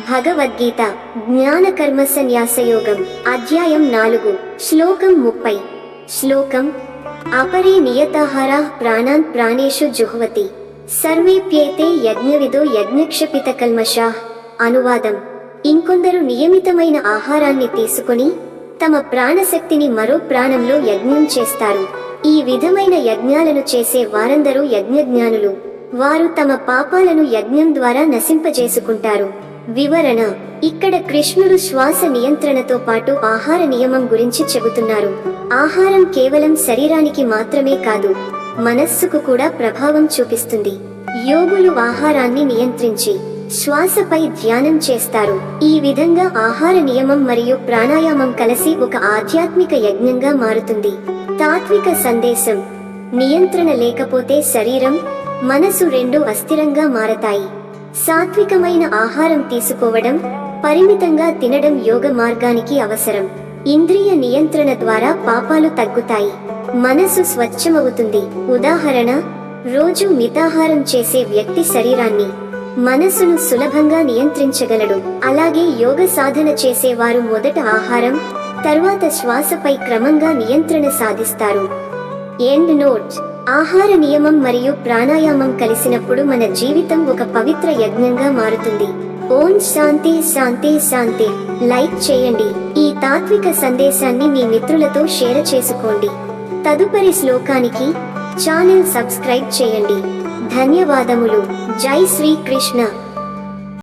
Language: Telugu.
భగవద్గీత జ్ఞానకర్మ సన్యాసయోగం అధ్యాయం 4 శ్లోకం 30 శ్లోకం అపరే నియతాహారాః ప్రాణాన్ ప్రాణేషు జుహ్వతి సర్వేప్యేతే యజ్ఞవిదో యజ్ఞక్షపితకల్మషాః అనువాదం ఇంకొందరు నియమితమైన ఆహారాన్ని తీసుకొని తమ ప్రాణశక్తిని మరో ప్రాణంలో యజ్ఞం చేస్తారు. ఈ విధమైన యజ్ఞాలను చేసే వారందరూ యజ్ఞజ్ఞానులు. వారు తమ పాపాలను యజ్ఞం ద్వారా నశింపజేసుకుంటారు. వివరణ: ఇక్కడ కృష్ణుడు శ్వాస నియంత్రణతో పాటు ఆహార నియమం గురించి చెబుతున్నారు. ఆహారం కేవలం శరీరానికి మాత్రమే కాదు, మనస్సుకు కూడా ప్రభావం చూపిస్తుంది. యోగులు ఆహారాన్ని నియంత్రించి శ్వాసపై ధ్యానం చేస్తారు. ఈ విధంగా ఆహార నియమం మరియు ప్రాణాయామం కలిసి ఒక ఆధ్యాత్మిక యజ్ఞంగా మారుతుంది. తాత్విక సందేశం: నియంత్రణ లేకపోతే శరీరం, మనసు రెండూ అస్థిరంగా మారతాయి. సాత్వికమైన ఆహారం తీసుకోవడం, పరిమితంగా తినడం యోగ మార్గానికి అవసరం. ఇంద్రియ నియంత్రణ ద్వారా పాపాలు తగ్గుతాయి, మనసు స్వచ్ఛమవుతుంది. ఉదాహరణ: రోజు మితాహారం చేసే వ్యక్తి శరీరాన్ని, మనసును సులభంగా నియంత్రించగలడు. అలాగే యోగ సాధన చేసేవారు మొదట ఆహారం, తర్వాత శ్వాసపై క్రమంగా నియంత్రణ సాధిస్తారు. ఎండ్ నోట్: ఆహార నియమం మరియు ప్రాణాయామం కలిసినప్పుడు మన జీవితం ఒక పవిత్ర యజ్ఞంగా మారుతుంది. ఓం శాంతి శాంతి శాంతి. లైక్ చేయండి. ఈ తాత్విక సందేశాన్ని మీ మిత్రులతో షేర్ చేసుకోండి. తదుపరి శ్లోకానికి ఛానల్ సబ్స్క్రైబ్ చేయండి. ధన్యవాదములు. జై శ్రీ కృష్ణ.